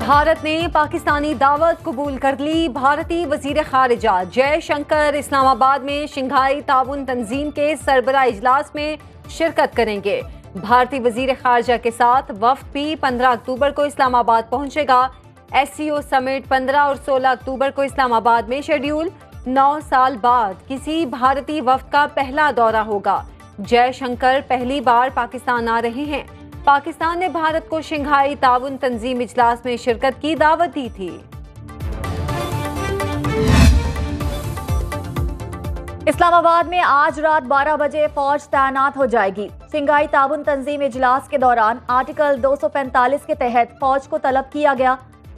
भारत ने पाकिस्तानी दावत कबूल कर ली। भारतीय वजीर खारिजा जयशंकर इस्लामाबाद में शंघाई ताउन तंजीम के सरबरा इजलास में शिरकत करेंगे। भारतीय वजीर खारिजा के साथ वफ्द भी 15 अक्टूबर को इस्लामाबाद पहुंचेगा। SCO समिट 15 और 16 अक्टूबर को इस्लामाबाद में शेड्यूल। 9 साल बाद किसी भारतीय वफ्द का पहला दौरा होगा। जयशंकर पहली बार पाकिस्तान आ रहे हैं। पाकिस्तान ने भारत को शंघाई ताउन तंजीम इजलास में शिरकत की दावत दी थी। इस्लामाबाद में आज रात 12 बजे फौज तैनात हो जाएगी। शंघाई ताउन तंजीम इजलास के दौरान आर्टिकल 245 के तहत फौज को तलब किया गया।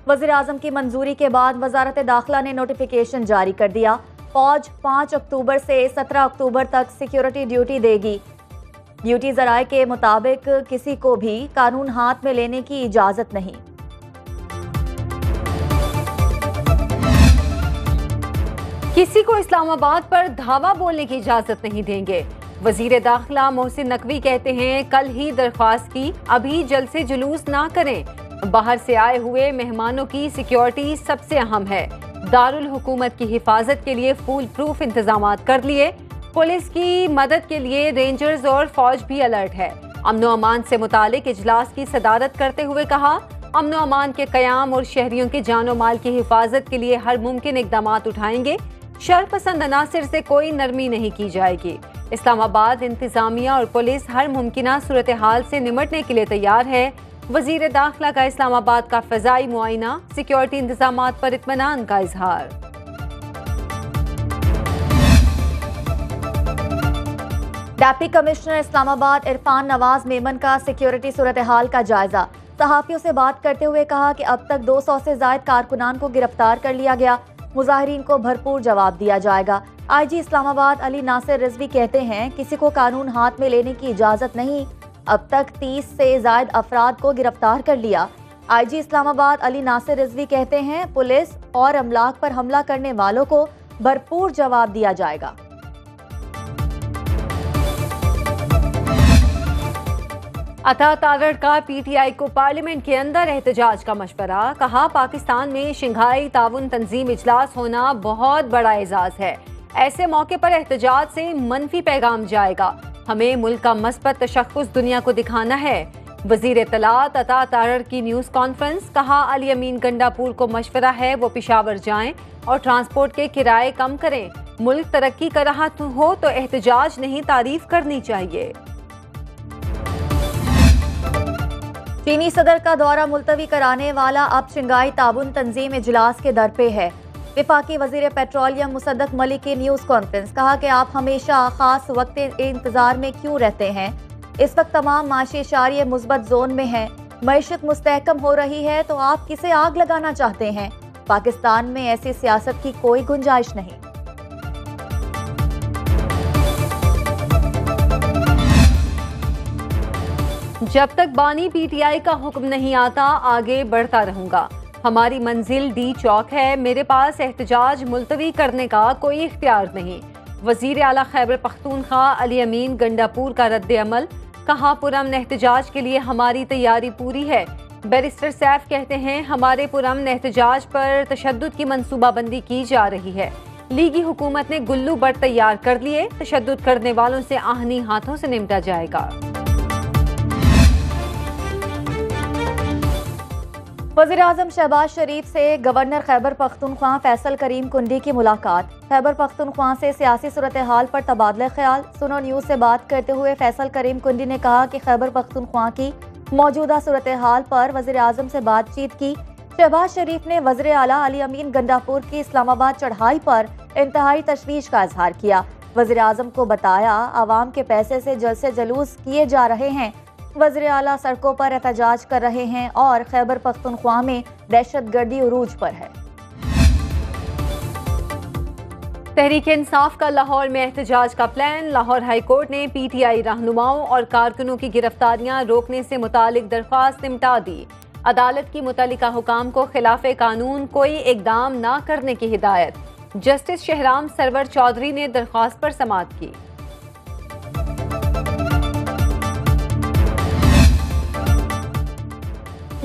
वजीर आजम की मंजूरी के बाद वजारत दाखिला ने नोटिफिकेशन जारी कर दिया। फौज 5 अक्टूबर से 17 अक्टूबर तक सिक्योरिटी ड्यूटी देगी। ड्यूटी जराये के मुताबिक किसी को भी कानून हाथ में लेने की इजाजत नहीं। किसी को इस्लामाबाद पर धावा बोलने की इजाजत नहीं देंगे। वजीर दाखिला मोहसिन नकवी कहते हैं, कल ही दरख्वास्त की, अभी जल्द से जुलूस ना करें। बाहर से आए हुए मेहमानों की सिक्योरिटी सबसे अहम है। दारुल हुकूमत की हिफाजत के लिए फूल प्रूफ इंतजामात कर लिए। पुलिस की मदद के लिए रेंजर्स और फौज भी अलर्ट है। अमनो अमान से मुतालिक इजलास की सदारत करते हुए कहा, अमनो अमान के कयाम और शहरियों के जानो माल की हिफाजत के लिए हर मुमकिन इकदाम उठाएंगे। शरपसंद अनासिर से कोई नरमी नहीं की जाएगी। इस्लामाबाद इंतजामिया और पुलिस हर मुमकिन सूरत हाल से निमटने के लिए तैयार है। वजीर दाखिला का इस्लामाबाद का फजाई मुआयना, सिक्योरिटी इंतजामात पर इत्मीनान का इजहार। डिप्टी कमिश्नर इस्लामाबाद इरफान नवाज मेमन का सिक्योरिटी सूरत हाल का जायजा। सहाफियों से बात करते हुए कहा कि अब तक 200 से ज्यादा कारकुनान को गिरफ्तार कर लिया गया। मुजाहिरीन को भरपूर जवाब दिया जाएगा। IG इस्लामाबाद अली नासिर रिजवी कहते हैं, किसी को कानून हाथ में लेने की इजाजत नहीं। अब तक 30 से ज्यादा अफराद को गिरफ्तार कर लिया। IG इस्लामाबाद अली नासिर रिजवी कहते हैं, पुलिस और अमलाक पर हमला करने वालों को भरपूर जवाब दिया जाएगा। अता तारड़ का PTI को पार्लियामेंट के अंदर एहतजाज का मशवरा। कहा, पाकिस्तान में शंघाई ताउन तंजीम इजलास होना बहुत बड़ा एजाज है। ऐसे मौके पर एहतजाज से मनफी पैगाम जाएगा। हमें मुल्क का मस्बत तशख्खुस दुनिया को दिखाना है। वजीर इत्तलात अता तारड़ की न्यूज़ कॉन्फ्रेंस। कहा, अली अमीन गंडापुर को मशवरा है वो पेशावर जाएं और ट्रांसपोर्ट के किराए कम करें। मुल्क तरक्की कर रहा हो तो एहतजाज नहीं, तारीफ करनी चाहिए। चीनी सदर का दौरा मुलतवी कराने वाला अब शंघाई ताउन तंजीम इजलास के दर पे है। विफाकी वजीर पेट्रोलियम मुसद्दक मलिक की न्यूज़ कॉन्फ्रेंस। कहा कि आप हमेशा खास वक्त इंतजार में क्यों रहते हैं। इस वक्त तमाम माशी इशारे मुस्बत जोन में हैं। मईशत मुस्तहकम हो रही है तो आप किसे आग लगाना चाहते हैं। पाकिस्तान में ऐसी सियासत की कोई गुंजाइश नहीं। जब तक बानी PTI का हुक्म नहीं आता, आगे बढ़ता रहूंगा। हमारी मंजिल D चौक है। मेरे पास एहतजाज मुलतवी करने का कोई इख्तियार नहीं। वजीर आला खैबर पख्तूनख्वा अली अमीन गंडापुर का रद्द अमल। कहा, पुरअमन एहतजाज के लिए हमारी तैयारी पूरी है। बैरिस्टर सैफ कहते हैं, हमारे पुरअमन एहतजाज पर तशद्दुद की मंसूबाबंदी की जा रही है। लीगी हुकूमत ने गुल्लू बट तैयार कर लिए। तशद्दुद करने वालों से आहनी हाथों से निपटा जाएगा। वज़ीर आज़म शहबाज शरीफ से गवर्नर खैबर पख्तूनख्वा फैसल करीम कुंडी की मुलाकात। खैबर पख्तूनख्वा से सियासी सूरत हाल पर तबादला ख्याल। सुनो न्यूज़ से बात करते हुए फैसल करीम कुंडी ने कहा कि खैबर पख्तूनख्वा की मौजूदा सूरत हाल पर वज़ीर आज़म से बातचीत की। शहबाज शरीफ ने वज़ीर आला अली अमीन गंडापुर की इस्लामाबाद चढ़ाई पर इंतहाई तशवीश का इजहार किया। वज़ीर आज़म को बताया, आवाम के पैसे से जलसे जलूस किए जा रहे हैं। वज़ीर आला सड़कों पर एहतजाज कर रहे हैं और खैबर पख्तूनख्वा में दहशतगर्दी उरूज पर है। तहरीक इंसाफ का लाहौर में एहतजाज का प्लान। लाहौर हाई कोर्ट ने PTI रहनुमाओं और कारकुनों की गिरफ्तारियां रोकने से मुतालिक दरख्वास्त निपटा दी। अदालत की मुतल्लिका हुकाम को खिलाफ कानून कोई इकदाम न करने की हिदायत। जस्टिस शहराम सरवर चौधरी ने दरख्वास्त पर समाअत की।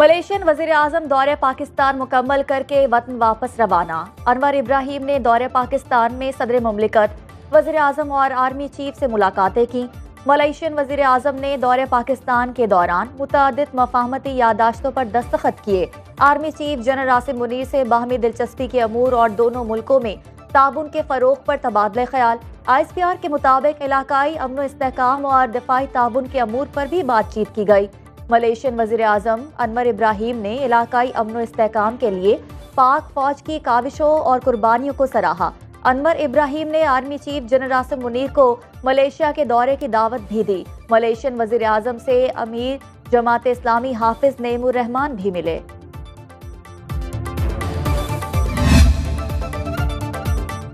मलेशियन वजीर आजम दौरे पाकिस्तान मुकम्मल करके वतन वापस रवाना। अनवर इब्राहिम ने दौरे पाकिस्तान में सदर मुमलिकत, वजीर आजम और आर्मी चीफ से मुलाकातें की। मलेशियन वजीर आजम ने दौरे पाकिस्तान के दौरान मुतअद्दिद मफाहमती यादाश्तों पर दस्तखत किए। Army chief general Asim Munir से बाहमी दिलचस्पी के अमूर और दोनों मुल्कों में ताबुन के फरोग पर तबादला ख्याल। ISPR के मुताबिक इलाकाई अमन इस्तेहकाम और दिफाई ताबुन के अमूर पर भी बातचीत की गई। मलेशियन वजीर आजम अनवर इब्राहिम ने इलाकाई अमन इस्तेहकाम के लिए पाक फौज की काविशों और कुर्बानियों को सराहा। अनवर इब्राहिम ने army chief general Asim Munir को मलेशिया के दौरे की दावत भी दी। मलेशियन वजीर आजम से अमीर जमात इस्लामी हाफिज नईमुर रहमान भी मिले।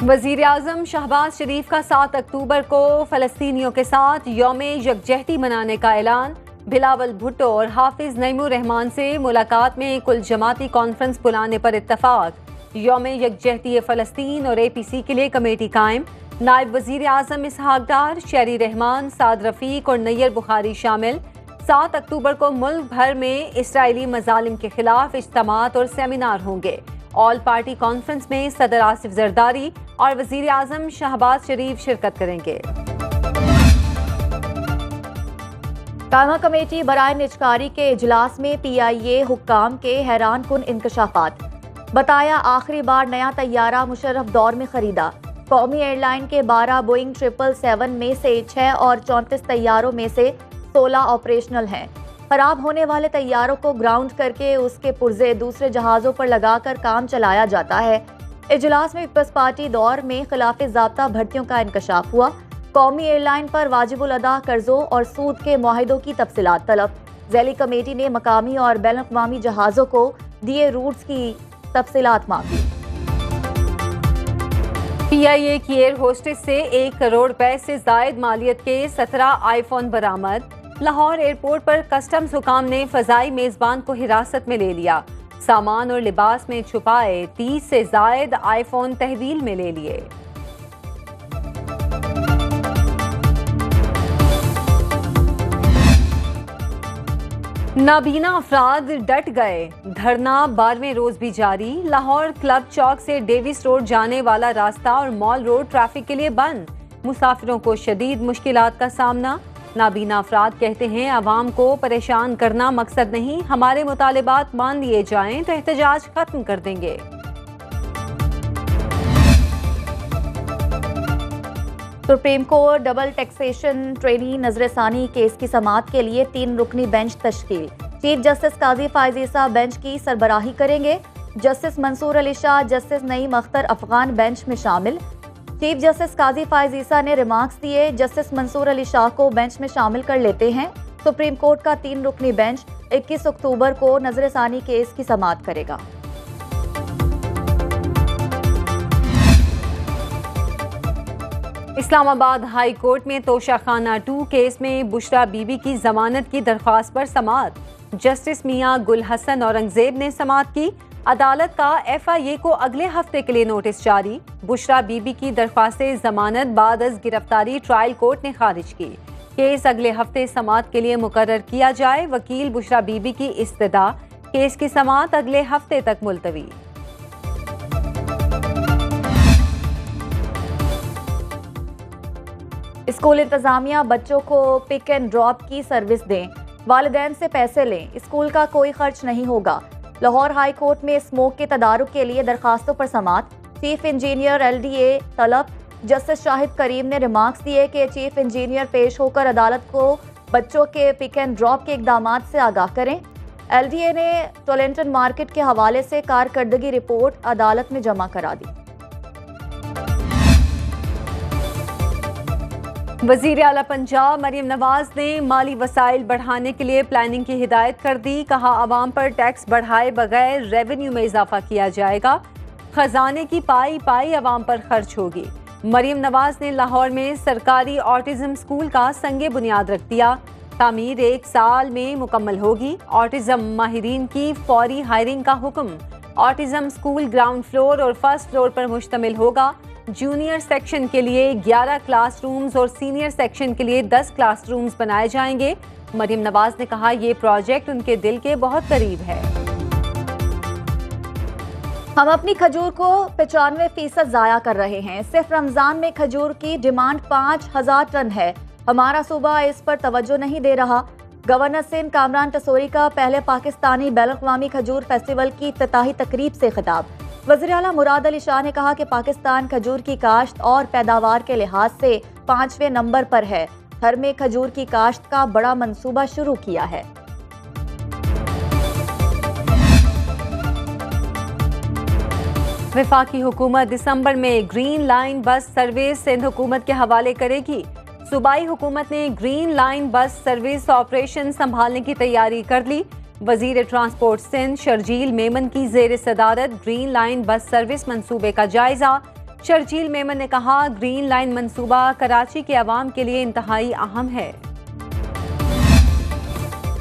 वजीर आजम शहबाज शरीफ का 7 अक्टूबर को फलस्तीनियों के साथ यौम यकजहती मनाने का ऐलान। बिलावल भुट्टो और हाफिज नईमुर रहमान से मुलाकात में कुल जमाती कॉन्फ्रेंस बुलाने पर इत्तफाक। यौम यकजहती फ़लस्तीन और APC के लिए कमेटी कायम। नायब वजीर आजम इसहाक डार, शहरी रहमान, साद रफीक और नैयर बुखारी शामिल। 7 अक्टूबर को मुल्क भर में इसराइली मजालिम के खिलाफ इज्तिमात और सेमिनार होंगे। ऑल पार्टी कॉन्फ्रेंस में सदर आसिफ जरदारी और वजीर आजम शहबाज शरीफ शिरकत करेंगे। कायमा कमेटी बराए निजकारी के इजलास में PIA हुक्काम के हैरान कुन इंकशाफात। बताया आखिरी बार नया तैयारा मुशर्रफ दौर में खरीदा। कौमी एयरलाइन के 12 बोइंग 777 में से 6 और 34 तैयारों में से 16 ऑपरेशनल हैं। खराब होने वाले तैयारों को ग्राउंड करके उसके पुर्जे दूसरे जहाज़ों पर लगाकर काम चलाया जाता है। इजलास में पीपल्स पार्टी दौर में खिलाफ ज़ाब्ता भर्तियों का इंकशाफ हुआ। कौमी एयरलाइन पर वाजिबुल अदा कर्जों और सूद के मुआहिदों की तफसीलात तलब। ज़ैली कमेटी ने मकामी और बैनुल अक़वामी जहाज़ों को दिए रूट्स की तफसीलात मांगी। PIA की एयर होस्टेस से 1 करोड़ रुपए से जायद मालियत के 17 आईफोन बरामद। लाहौर एयरपोर्ट पर कस्टम्स हुकाम ने फजाई मेजबान को हिरासत में ले लिया। सामान और लिबास में छुपाए 30 से जायद आईफोन तहवील में ले लिए। नाबीना अफराद डट गए। धरना 12वें रोज भी जारी। लाहौर क्लब चौक से डेविस रोड जाने वाला रास्ता और मॉल रोड ट्रैफिक के लिए बंद। मुसाफिरों को शदीद मुश्किलात का सामना। नाबीना अफराद कहते हैं आवाम को परेशान करना मकसद नहीं, हमारे मुतालिबात मान लिए जाएं तो एहतजाज खत्म कर देंगे। सुप्रीम कोर्ट डबल टैक्सेशन ट्रेनी नजरसानी केस की समाअत के लिए 3 रुकनी बेंच तश्कील। Chief justice Qazi Faez Isa bench की सरबराही करेंगे। Justice Mansoor Ali Shah, justice Naeem Akhtar Afghan bench में शामिल। चीफ जस्टिस काजी फायज ईसा ने रिमार्क्स दिए, जस्टिस मंसूर अली शाह को बेंच में शामिल कर लेते हैं। सुप्रीम कोर्ट का 3 रुकनी बेंच 21 अक्टूबर को नजरसानी केस की समाअत करेगा। इस्लामाबाद हाई कोर्ट में तोशाखाना 2 केस में बुशरा बीबी की जमानत की दरख्वास्त पर समाअत। जस्टिस मियां गुल हसन औरंगजेब ने समाअत की। अदालत का FIA को अगले हफ्ते के लिए नोटिस जारी। बुशरा बीबी की दरख्वास्त जमानत बाद अज गिरफ्तारी ट्रायल कोर्ट ने खारिज की। केस अगले हफ्ते समाअत के लिए मुकर्रर किया जाए। वकील बुशरा बीबी की इस्तदा, केस की समाअत अगले हफ्ते तक मुलतवी। स्कूल इंतजामिया बच्चों को पिक एंड ड्रॉप की सर्विस दें, वालिदैन से पैसे लें, स्कूल का कोई खर्च नहीं होगा। लाहौर हाई कोर्ट में स्मोक के तदारुक के लिए दरखास्तों पर समाअत। चीफ इंजीनियर LDA तलब। जस्टिस शाहिद करीम ने रिमार्क्स दिए कि चीफ इंजीनियर पेश होकर अदालत को बच्चों के पिक एंड ड्रॉप के इकदामात से आगाह करें। LDA ने टोलेंटन मार्केट के हवाले से कारकर्दगी रिपोर्ट अदालत में जमा करा दी। वजीर आला पंजाब मरियम नवाज ने माली वसाइल बढ़ाने के लिए प्लानिंग की हिदायत कर दी। कहा आवाम पर टैक्स बढ़ाए बगैर रेवेन्यू में इजाफा किया जाएगा। खजाने की पाई पाई आवाम पर खर्च होगी। मरियम नवाज ने लाहौर में सरकारी ऑटिज्म स्कूल का संगे बुनियाद रख दिया। तामीर 1 साल में मुकम्मल होगी। ऑटिज्म माहिरीन की फौरी हायरिंग का हुक्म। ऑटिज्म स्कूल ग्राउंड फ्लोर और फर्स्ट फ्लोर पर मुश्तमिल होगा। जूनियर सेक्शन के लिए 11 क्लासरूम्स और सीनियर सेक्शन के लिए 10 क्लासरूम्स बनाए जाएंगे। मरियम नवाज ने कहा, ये प्रोजेक्ट उनके दिल के बहुत करीब है। हम अपनी खजूर को 95% ज़ाया कर रहे हैं। सिर्फ रमज़ान में खजूर की डिमांड 5000 टन है। हमारा सूबा इस पर तवज्जो नहीं दे रहा। गवर्नर सिंध कामरान तसोरी का पहले पाकिस्तानी बैनुल-अक़वामी खजूर फेस्टिवल की इफ्तिताही तकरीब से खिताब। वज़ीर आला मुराद अली शाह ने कहा कि पाकिस्तान खजूर की काश्त और पैदावार के लिहाज से 5वें नंबर पर है। हर में खजूर की काश्त का बड़ा मंसूबा शुरू किया है। वफाकी हुकूमत दिसंबर में green line bus service Sindh हुकूमत के हवाले करेगी। सूबाई हुकूमत ने green line bus service operation संभालने की तैयारी कर ली। वजीर ट्रांसपोर्ट सिंध शर्जील मेमन की जेर सदारत ग्रीन लाइन बस सर्विस मंसूबे का जायजा। शर्जील मेमन ने कहा, ग्रीन लाइन मंसूबा कराची के अवाम के लिए इंतहाई अहम है।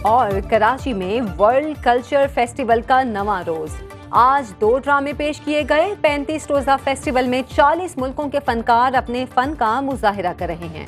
और कराची में वर्ल्ड कल्चर फेस्टिवल का नवा रोज। आज 2 ड्रामे पेश किए गए। 35 रोजा फेस्टिवल में 40 मुल्कों के फनकार अपने फन का मुजाहिरा कर रहे हैं।